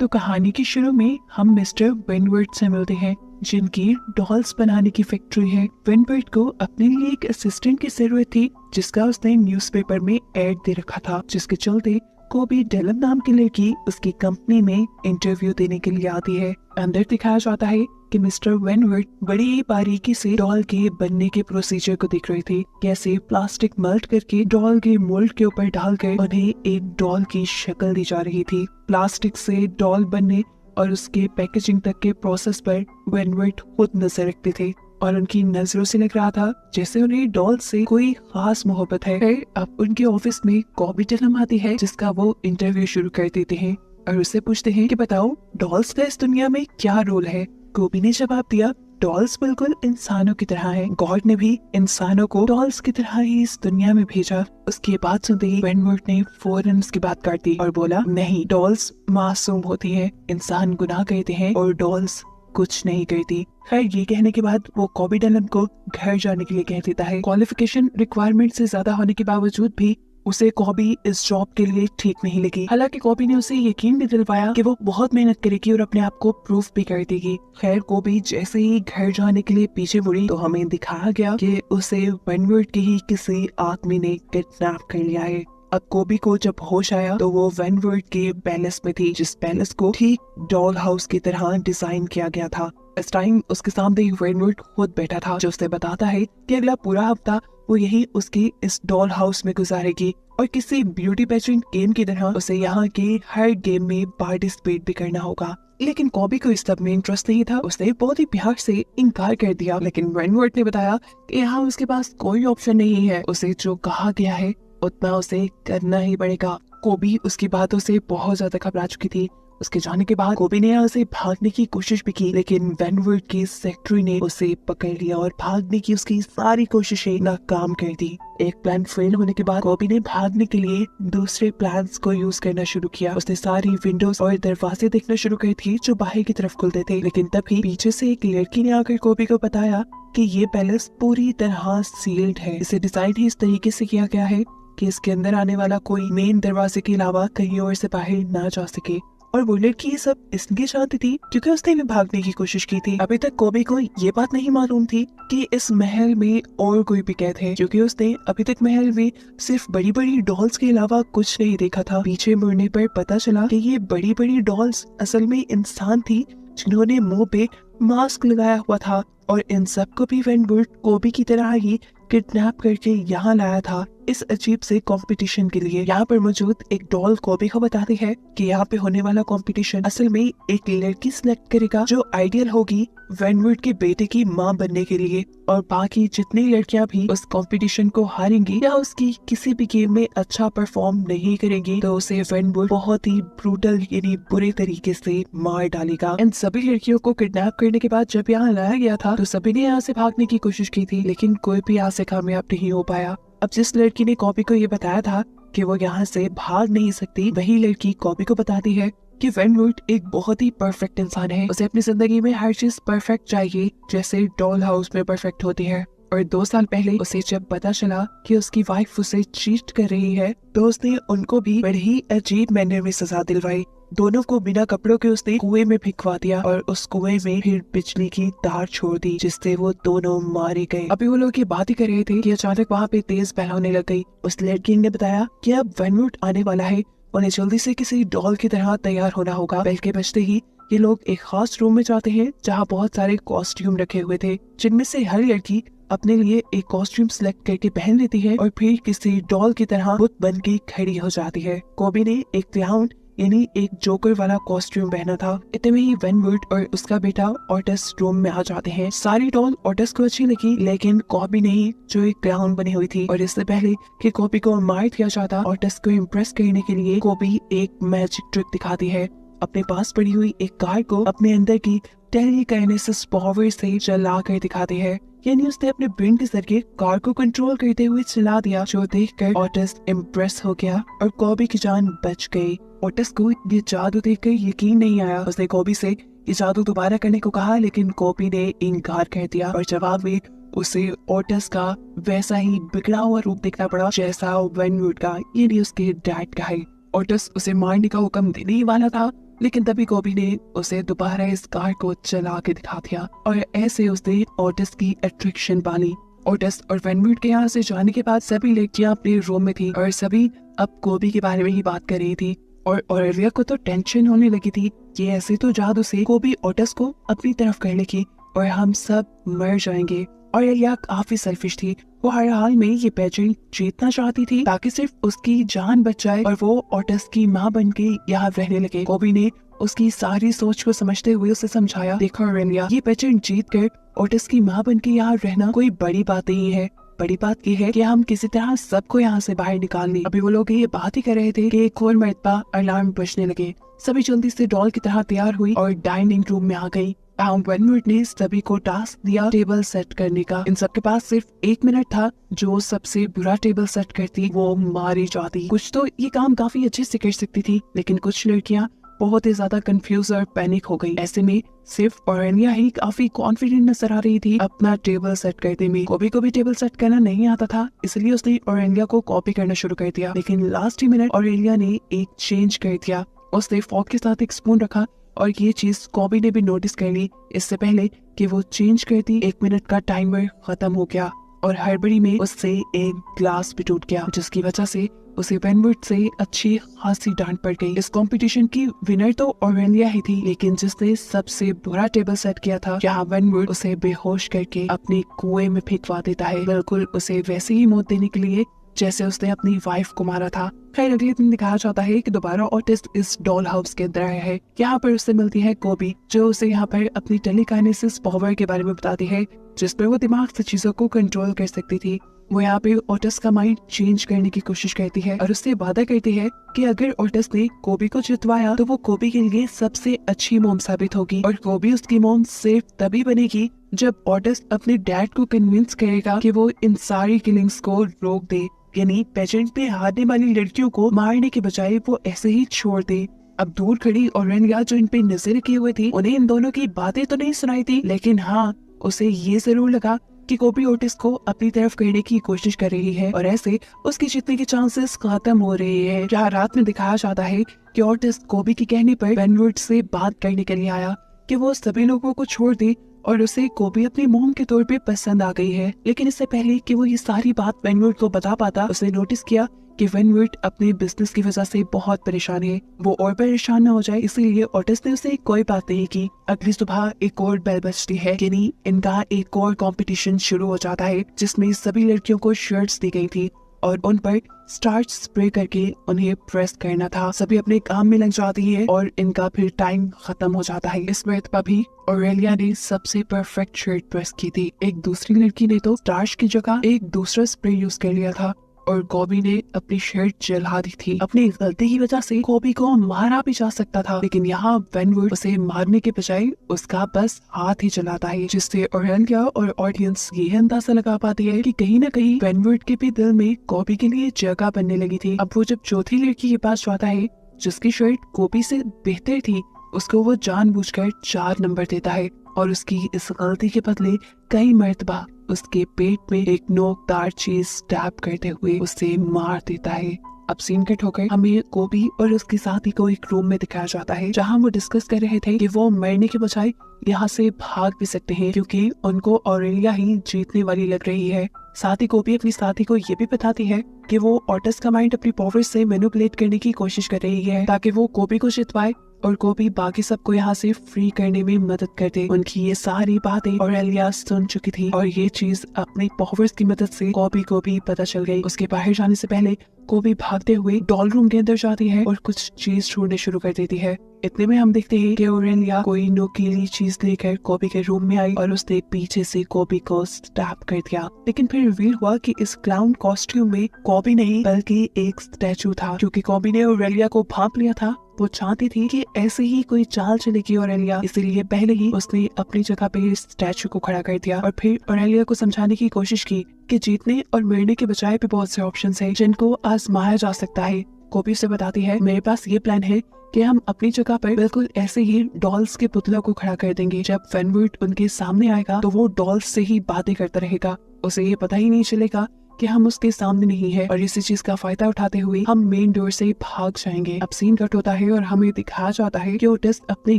तो कहानी के शुरू में हम मिस्टर विनवर्ट से मिलते हैं, जिनकी डॉल्स बनाने की फैक्ट्री है। विनवर्ट को अपने लिए एक असिस्टेंट की जरूरत थी, जिसका उसने न्यूज़पेपर में एड दे रखा था, जिसके चलते कोबी डेलन नाम की लड़की उसकी कंपनी में इंटरव्यू देने के लिए आती है। अंदर दिखाया जाता है कि मिस्टर विनवर्ट बड़ी ही बारीकी से डॉल के बनने के प्रोसीजर को देख रही थी, कैसे प्लास्टिक मेल्ट करके डॉल के मोल्ड के ऊपर डालकर उन्हें एक डॉल की शक्ल दी जा रही थी। प्लास्टिक से डॉल बनने और उसके पैकेजिंग तक के प्रोसेस पर विनवर्ट खुद नजर रखते थे और उनकी नजरों से लग रहा था जैसे उन्हें डॉल से कोई खास मोहब्बत है। फिर अब उनके ऑफिस में कॉबी डेलन आती है, जिसका वो इंटरव्यू शुरू कर देते हैं और उससे पूछते हैं कि बताओ डॉल्स का इस दुनिया में क्या रोल है। कॉबी ने जवाब दिया, डॉल्स बिल्कुल इंसानों की तरह हैं। गॉड ने भी इंसानों को डॉल्स की तरह ही इस दुनिया में भेजा। उसकी बात सुनते ही विनवर्ट ने फौरन उसकी बात काट दी और बोला, नहीं, डॉल्स मासूम होती है, इंसान गुनाह करते हैं और डॉल्स कुछ नहीं करती। खैर, ये कहने के बाद वो कॉबी डेलन को घर जाने के लिए कह देता है। क्वालिफिकेशन रिक्वायरमेंट से ज्यादा होने के बावजूद भी उसे कॉबी इस जॉब के लिए ठीक नहीं लगी। हालांकि कॉबी ने उसे यकीन भी दिलवाया कि वो बहुत मेहनत करेगी और अपने आप को प्रूफ भी कर देगी। खैर, कॉबी जैसे ही घर जाने के लिए पीछे मुड़ी तो हमें दिखाया गया कि उसे विनवर्ट के ही किसी आदमी ने किडनैप कर लिया है। अब कॉबी को जब होश आया तो वो विनवर्ट के पैलेस में थी, जिस पैलेस को ठीक डॉल हाउस की तरह डिजाइन किया गया था। इस टाइम उसके सामने विनवर्ट खुद बैठा था, जो उसे बताता है कि अगला पूरा हफ्ता वो यही उसकी इस डॉल हाउस में गुजारेगी और किसी ब्यूटी पेजेंट गेम की तरह उसे यहाँ के हर गेम में पार्टिसिपेट भी करना होगा। लेकिन कॉबी को इस सब में इंटरेस्ट नहीं था। उसने बहुत ही प्यार से इनकार कर दिया, लेकिन विनवर्ट ने बताया कि यहाँ उसके पास कोई ऑप्शन नहीं है, उसे जो कहा गया है उतना उसे करना ही पड़ेगा। कॉबी उसकी बातों से बहुत ज्यादा घबरा चुकी थी। उसके जाने के बाद कॉबी ने यहाँ से भागने की कोशिश भी की, लेकिन विनवर्ट की सेक्रेटरी ने उसे पकड़ लिया और भागने की उसकी सारी कोशिशें नाकाम कर दी। एक प्लान फेल होने के बाद कॉबी ने भागने के लिए दूसरे प्लान्स को यूज करना शुरू किया। उसने सारी विंडोज और दरवाजे देखना शुरू कर दिए जो बाहर की तरफ खुलते थे, लेकिन तभी पीछे से एक लड़की ने आकर कॉबी को बताया कि ये पैलेस पूरी तरह सील्ड है। इसे डिजाइन ही इस तरीके से किया गया है कि इसके अंदर आने वाला कोई मेन दरवाजे के अलावा कहीं और से बाहर ना जा सके। और वो लड़की ये सब इसलिए जानती थी क्योंकि उसने भी भागने की कोशिश की थी। अभी तक कॉबी को ये बात नहीं मालूम थी कि इस महल में और कोई भी कैद है, क्योंकि उसने अभी तक महल में सिर्फ बड़ी बड़ी डॉल्स के अलावा कुछ नहीं देखा था। पीछे मुड़ने पर पता चला कि ये बड़ी बड़ी डॉल्स असल में इंसान थी, जिन्होंने मुंह पे मास्क लगाया हुआ था और इन सबको भी विनवर्ट कॉबी की तरह ही किडनैप करके यहाँ लाया था इस अजीब से कंपटीशन के लिए। यहाँ पर मौजूद एक डॉल कॉबी को बताती है कि यहाँ पे होने वाला कंपटीशन असल में एक लड़की सिलेक्ट करेगा जो आइडियल होगी विनवर्ट के बेटे की माँ बनने के लिए, और बाकी जितनी लड़कियाँ भी उस कंपटीशन को हारेंगी या उसकी किसी भी गेम में अच्छा परफॉर्म नहीं करेंगी तो उसे विनवर्ट बहुत ही ब्रूटल यानी बुरे तरीके से मार डालेगा। इन सभी लड़कियों को किडनैप करने के बाद जब यहाँ लाया गया था तो सभी ने यहाँ से भागने की कोशिश की थी, लेकिन कोई भी यहाँ से कामयाब नहीं हो पाया। अब जिस लड़की ने कॉबी को ये बताया था कि वो यहाँ से भाग नहीं सकती, वही लड़की कॉबी को बताती है कि विनवर्ट एक बहुत ही परफेक्ट इंसान है। उसे अपनी जिंदगी में हर चीज परफेक्ट चाहिए, जैसे डॉल हाउस में परफेक्ट होती है। और 2 साल पहले उसे जब पता चला कि उसकी वाइफ उसे चीट कर रही है तो उसने उनको भी बड़ी ही अजीब मैनर में सजा दिलवाई। दोनों को बिना कपड़ों के उसने कुएं में भिगवा दिया और उस कुएं में फिर बिजली की तार छोड़ दी, जिससे वो दोनों मारे गए। अभी वो लोग ये बात ही कर रहे थे कि अचानक वहाँ पे तेज बहन होने लग गई। उस लड़की ने बताया कि अब विनवर्ट आने वाला है, उन्हें जल्दी से किसी डॉल की तरह तैयार होना होगा। बेल के बजते ही ये लोग एक खास रूम में जाते हैं जहाँ बहुत सारे कॉस्ट्यूम रखे हुए थे, जिनमें से हर लड़की अपने लिए एक कॉस्ट्यूम सिलेक्ट करके पहन लेती है और फिर किसी डॉल की तरह बुत बन के खड़ी हो जाती है। कॉबी ने एक क्लाउन यानी एक जोकर वाला कॉस्ट्यूम पहना था। इतने में ही विनवर्ट और उसका बेटा ऑटस रूम में आ जाते हैं। सारी डॉल ऑटस को अच्छी लगी, लेकिन कॉबी नहीं, जो एक क्लाउन बनी हुई थी। और इससे पहले कि कॉबी को मार दिया जाता, ऑटस को इम्प्रेस करने के लिए कॉबी एक मैजिक ट्रिक दिखाती है। अपने पास पड़ी हुई एक कार को अपने अंदर की टेलीकाइनेसिस पावर से चला कर दिखाती है, यानी उसने अपने ब्रेन के जरिए कार को कंट्रोल करते हुए चला दिया, जो देखकर ऑटस इम्प्रेस हो गया और कॉबी की जान बच गई। ऑटस को ये जादू देखकर यकीन नहीं आया। उसने कॉबी से ये जादू दोबारा करने को कहा, लेकिन कॉबी ने इनकार कर दिया और जवाब में उसे ऑटस का वैसा ही बिगड़ा हुआ रूप देखना पड़ा जैसा विनवर्ट का यानी उसके डैड का है। ऑटस उसे मारने का हुक्म देने ही वाला था लेकिन तभी कोबी ने उसे दोबारा इस कार को चला के दिखा दिया और ऐसे उसने ओटिस की अट्रैक्शन पाली। ओटिस और वेनवर्ट के यहाँ से जाने के बाद सभी लड़कियां अपने रूम में थी और सभी अब कोबी के बारे में ही बात कर रही थी और ऑरेलिया को तो टेंशन होने लगी थी कि ऐसे तो जादू से कोबी ओटिस को अपनी तरफ कर लेगी और हम सब मर जाएंगे। ऑरेलिया काफी सेल्फिश थी, वो हर हाल में ये पेजेंट जीतना चाहती थी ताकि सिर्फ उसकी जान बच जाए और वो ओटिस की माँ बन के यहाँ रहने लगे। कोबी ने उसकी सारी सोच को समझते हुए उसे समझाया, देखो ऑरेलिया, ये पेजेंट जीत कर ओटिस की माँ बन के यहाँ रहना कोई बड़ी बात नहीं है। बड़ी बात ये है कि हम किसी तरह सबको यहाँ से बाहर निकाल लें। अभी वो लोग ये बात ही कर रहे थे कि एक और मरतबा अलार्म बजने लगे। सभी जल्दी से डॉल की तरह तैयार हुई और डाइनिंग रूम में आ गई। वेनवर्ट ने सभी को टास्क दिया टेबल सेट करने का। इन सबके पास सिर्फ 1 मिनट था। जो सबसे बुरा टेबल सेट करती वो मारी जाती। कुछ तो ये काम काफी अच्छे से कर सकती थी, लेकिन कुछ लड़कियां बहुत ही ज्यादा कंफ्यूज और पैनिक हो गई। ऐसे में सिर्फ ऑरेलिया ही काफी कॉन्फिडेंट नजर आ रही थी अपना टेबल सेट करने में। कोबी को भी टेबल सेट करना नहीं आता था, इसलिए उसने ऑरेलिया को कॉपी करना शुरू कर दिया। लेकिन लास्ट ही मिनट ऑरेलिया ने एक चेंज कर दिया। उसने फॉर्क के साथ एक स्पून रखा और ये चीज कोबी ने भी नोटिस कर ली। इससे पहले कि वो चेंज करती 1 मिनट का टाइमर खत्म हो गया और हड़बड़ी में उससे एक ग्लास भी टूट गया, जिसकी वजह से उसे वेनवर्ट से अच्छी खासी डांट पड़ गई। इस कंपटीशन की विनर तो ऑरेलिया ही थी, लेकिन जिसने सबसे बुरा टेबल सेट किया था, जहाँ वेनवर्ट उसे बेहोश करके अपने कुएं में फेंकवा देता है, बिल्कुल उसे वैसे ही मौत देने के लिए जैसे उसने अपनी वाइफ को मारा था। खैर अगले दिन दिखाया जाता है कि दोबारा ओटिस इस डॉल हाउस के अंदर आया है। यहाँ पर उससे मिलती है कोबी, जो उसे यहाँ पर अपनी टेलीकाइनेसिस पावर के बारे में बताती है, जिसमें वो दिमाग से चीजों को कंट्रोल कर सकती थी। वो यहाँ पे ओटिस का माइंड चेंज करने की कोशिश करती है और उससे वादा करती है कि अगर ओटिस ने कोबी को जितवाया तो वो कोबी के लिए सबसे अच्छी मोम साबित होगी और कोबी उसकी मोम सिर्फ तभी बनेगी जब ओटिस अपने डैड को कन्विंस करेगा कि वो इन सारी किलिंग्स को रोक दे, यानी पेजेंट पे हारने वाली लड़कियों को मारने के बजाय वो ऐसे ही छोड़ दे। अब दूर खड़ी ऑरेलिया जो इन पे नजर किए हुए थी, उन्हें इन दोनों की बातें तो नहीं सुनाई थी, लेकिन हाँ उसे ये जरूर लगा कि कोबी ओटिस को अपनी तरफ करने की कोशिश कर रही है और ऐसे उसकी जीतने के चांसेस खत्म हो रहे हैं। जहाँ रात में दिखाया जाता है कि ओटिस कोबी के कहने पर वेनवर्ट से बात करने के लिए आया कि वो सभी लोगों को छोड़ दे और उसे कोबी अपनी मोम के तौर पे पसंद आ गई है। लेकिन इससे पहले कि वो ये सारी बात वेनवर्ट को बता पाता, उसने नोटिस किया कि वेनवर्ट अपने बिजनेस की वजह से बहुत परेशान है। वो और परेशान न हो जाए इसलिए ओटिस ने उसे कोई बात नहीं की। अगली सुबह एक और बेल बजती है, यानी इनका एक और कंपटीशन शुरू हो जाता है, जिसमें सभी लड़कियों को शर्ट्स दी गई थी और उन पर स्टार्च स्प्रे करके उन्हें प्रेस करना था। सभी अपने काम में लग जाती है और इनका फिर टाइम खत्म हो जाता है। इस मरतबा भी ऑरेलिया ने सबसे परफेक्ट शर्ट प्रेस की थी। एक दूसरी लड़की ने तो स्टार्च की जगह एक दूसरा स्प्रे यूज कर लिया था और कोबी ने अपनी शर्ट जला दी थी। अपनी गलती की वजह से कोबी को मारा भी जा सकता था, लेकिन यहाँ वेनवर्ट उसे मारने के बजाय उसका बस हाथ ही जलाता है, जिससे ऑरेलिया और ऑडियंस ये अंदाजा लगा पाती है कि कहीं न कहीं वेनवर्ट के भी दिल में कोबी के लिए जगह बनने लगी थी। अब वो जब चौथी लड़की के पास जाता है जिसकी शर्ट कोबी से बेहतर थी, उसको वो जानबूझकर 4 नंबर देता है और उसकी इस गलती के बदले कई मर्तबा उसके पेट में एक नोकदार चीज स्टैब करते हुए उसे मार देता है। अब सीन कट होकर हमें कोबी और उसके साथी को एक रूम में दिखाया जाता है, जहां वो डिस्कस कर रहे थे कि वो मरने के बजाय यहाँ से भाग भी सकते हैं, क्योंकि उनको ऑरेलिया ही जीतने वाली लग रही है। साथ ही कोबी अपनी साथी को ये भी बताती है कि वो ओटिस का माइंड अपनी पावर से मैनिपुलेट करने की कोशिश कर रही है ताकि वो कोबी को जितवाए और कोबी बाकी सबको यहाँ से फ्री करने में मदद कर दे। उनकी ये सारी बातें ऑरेलिया सुन चुकी थी और ये चीज अपनी पावर्स की मदद से कोबी को भी पता चल गई। उसके बाहर जाने से पहले कोबी भागते हुए डॉल रूम के अंदर जाती है और कुछ चीज ढूंढने शुरू कर देती है। इतने में हम देखते हैं कि ऑरेलिया कोई नुकीली चीज लेकर कोबी के रूम में आई और उसने पीछे से कोबी को स्टैब कर दिया। लेकिन फिर रिवील हुआ कि इस क्लाउन कॉस्ट्यूम में कोबी नहीं बल्कि एक स्टैचू था, क्योंकि कोबी ने ऑरेलिया को भांप लिया था। वो चाहती थी कि ऐसे ही कोई चाल चलेगी ऑरेलिया, इसीलिए पहले ही उसने अपनी जगह पे इस स्टैचू को खड़ा कर दिया और फिर ऑरेलिया को समझाने की कोशिश की कि जीतने और मरने के बजाय भी बहुत से ऑप्शंस हैं जिनको आजमाया जा सकता है। कोबी से बताती है, मेरे पास ये प्लान है कि हम अपनी जगह पर बिल्कुल ऐसे ही डॉल्स के पुतलों को खड़ा कर देंगे। जब वेनवर्ट उनके सामने आएगा तो वो डॉल्स से ही बातें करता रहेगा, उसे ये पता ही नहीं चलेगा कि हम उसके सामने नहीं है और इसी चीज का फायदा उठाते हुए हम मेन डोर से भाग जाएंगे। अब सीन कट होता है और हमें दिखाया जाता है कि ओटिस अपने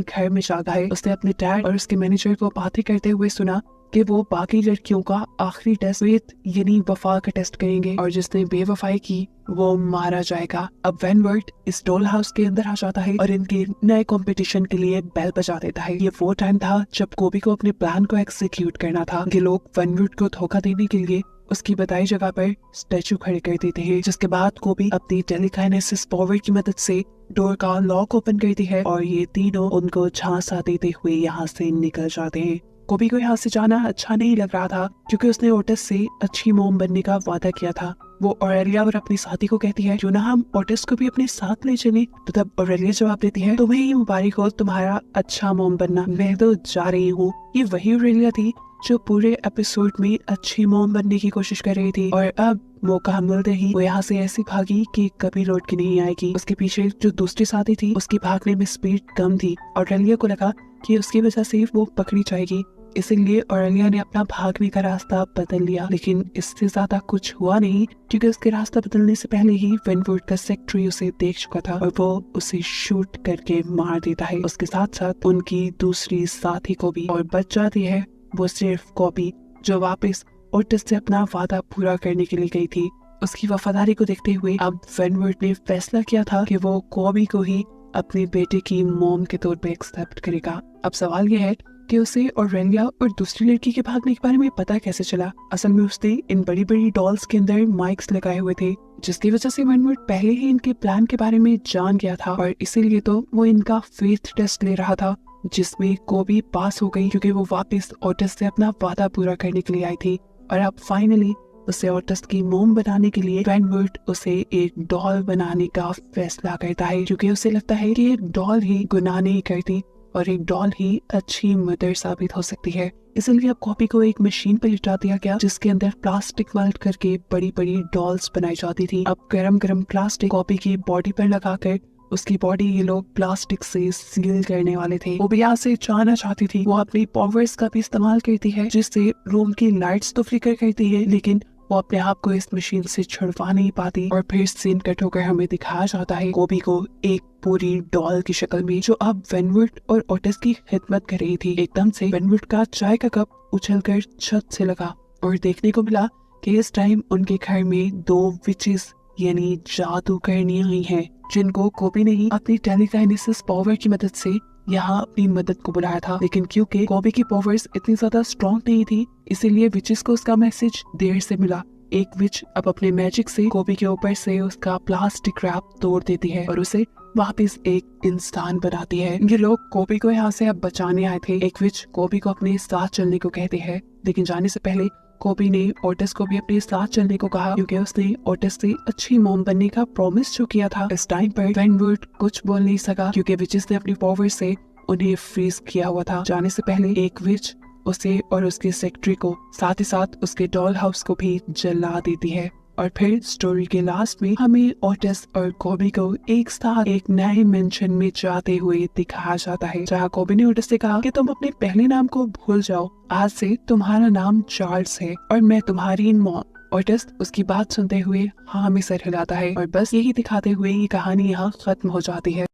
घर में जागा है। उसने अपने डैड और उसके मैनेजर को बातें करते हुए सुना कि वो बाकी लड़कियों का आखिरी टेस्ट यानी वफा का टेस्ट करेंगे और जिसने बेवफाई की वो मारा जाएगा। अब वेनवर्ट इस डॉल हाउस के अंदर आ जाता है और इनके नए कंपटीशन के लिए बेल बजा देता है। ये वो टाइम था जब कोबी को अपने प्लान को एग्जीक्यूट करना था। ये लोग वेनवर्ट को धोखा देने के लिए उसकी बताई जगह पर स्टैचू खड़े कर देते हैं, जिसके बाद कोबी अपनी टेलीकाइनेसिस पावर की मदद से डोर का लॉक ओपन करती है और ये तीनों उनको झांसा देते हुए यहाँ से निकल जाते हैं। कोबी को यहाँ से जाना अच्छा नहीं लग रहा था क्योंकि उसने ओटिस से अच्छी मोम बनने का वादा किया था। वो ऑरेलिया और अपनी साथी को कहती है क्यों ना हम ओटिस को भी अपने साथ ले चले। तो तब ऑरेलिया जवाब देती है तुम्हें ही मुबारक हो तुम्हारा अच्छा मोम बनना, मैं तो जा रही हूँ। ये वही ऑरेलिया थी जो पूरे एपिसोड में अच्छी मोम बनने की कोशिश कर रही थी और अब मौका मिलते ही वो यहाँ से ऐसी भागी कि कभी लौट के नहीं आएगी। उसके पीछे जो दूसरी साथी थी उसकी भागने में स्पीड कम थी। ऑरेलिया को लगा कि उसकी वजह से वो पकड़ी जाएगी, इसीलिए ऑरेलिया ने अपना भागने का रास्ता बदल लिया। लेकिन इससे ज्यादा कुछ हुआ नहीं क्योंकि उसके रास्ता बदलने से पहले ही वेनवुड का सेक्रेटरी उसे देख चुका था और वो उसे शूट करके मार देता है। उसके साथ साथ उनकी दूसरी साथी को भी, और बच जाती है वो सिर्फ कॉपी जो वापस ओटिस से अपना वादा पूरा करने के लिए गई थी। उसकी वफादारी को देखते हुए अब वेनवुड ने फैसला किया था कि वो कॉबी को ही अपने बेटे की मोम के तौर पे एक्सेप्ट करेगा। अब सवाल यह है कि उसे ऑरेलिया और दूसरी लड़की के भागने के बारे में पता कैसे चला। असल में उसने इन बड़ी बड़ी डॉल्स के अंदर माइक्स लगाए हुए थे जिसकी वजह से वेनवुड पहले ही इनके प्लान के बारे में जान गया था और इसीलिए तो वो इनका फेथ टेस्ट ले रहा था जिसमें कोबी पास हो गई क्योंकि वो वापस ओटिस से अपना वादा पूरा करने के लिए आई थी। और अब फाइनली उसे ओटिस की मोम बनाने के लिए वेनवुड उसे एक डॉल बनाने का फैसला करता है क्योंकि उसे लगता है कि एक डॉल ही गुनाह नहीं करती और एक डॉल ही अच्छी मदर साबित हो सकती है। इसलिए अब कॉपी को एक मशीन पर लिटा दिया गया जिसके अंदर प्लास्टिक मेल्ट करके बड़ी बड़ी डॉल्स बनाई जाती थी। अब गरम गरम प्लास्टिक कॉपी की बॉडी पर लगाकर उसकी बॉडी ये लोग प्लास्टिक से सील करने वाले थे। वो भी यहाँ से जाना चाहती थी। वो अपनी पावर्स का भी इस्तेमाल करती है जिससे रूम की लाइट्स तो फ्लिकर करती है लेकिन वो अपने आप को इस मशीन से छुड़वा नहीं पाती और फिर सीन कट होकर हमें दिखाया जाता है कोबी को एक पूरी डॉल की शक्ल में जो अब वेनवुड और ओटिस की खिदमत कर रही थी। एकदम से वेनवुड का चाय का कप उछलकर छत से लगा और देखने को मिला कि इस टाइम उनके घर में दो विचेस यानी जादूगरनी आई हैं जिनको कोबी ने ही अपनी टेलीकाइनेसिस पावर की मदद से यहाँ अपनी मदद को बुलाया था। लेकिन क्योंकि कोबी की पावर्स इतनी ज्यादा स्ट्रॉन्ग नहीं थी इसीलिए विचेस को उसका मैसेज देर से मिला। एक विच अब अपने मैजिक से कोबी के ऊपर से उसका प्लास्टिक रैप तोड़ देती है और उसे वापस एक इंसान बनाती है। ये लोग कोबी को यहाँ से अब बचाने आए थे। एक विच कोबी को अपने साथ चलने को कहते हैं लेकिन जाने से पहले कोबी ने ओटिस को भी अपने साथ चलने को कहा क्योंकि उसने ओटिस से अच्छी मोम बनने का प्रॉमिस जो किया था। इस टाइम पर वेनवुड कुछ बोल नहीं सका क्योंकि विचेस ने अपनी पावर से उन्हें फ्रीज किया हुआ था। जाने से पहले एक विच उसे और उसके सेक्रेटरी को साथ ही साथ उसके डॉल हाउस को भी जला देती है। और फिर स्टोरी के लास्ट में हमें ओटिस और कोबी को एक साथ एक नए मेंशन में जाते हुए दिखाया जाता है जहाँ कोबी ने ओटिस से कहा कि तुम अपने पहले नाम को भूल जाओ, आज से तुम्हारा नाम चार्ल्स है और मैं तुम्हारी मॉम। ओटिस उसकी बात सुनते हुए हाँ में सर हिलाता है और बस यही दिखाते हुए ये कहानी यहाँ खत्म हो जाती है।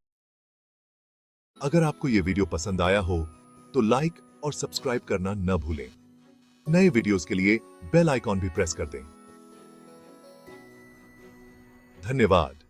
अगर आपको ये वीडियो पसंद आया हो तो लाइक और सब्सक्राइब करना न भूलें। नए वीडियोस के लिए बेल आइकॉन भी प्रेस कर दें। धन्यवाद।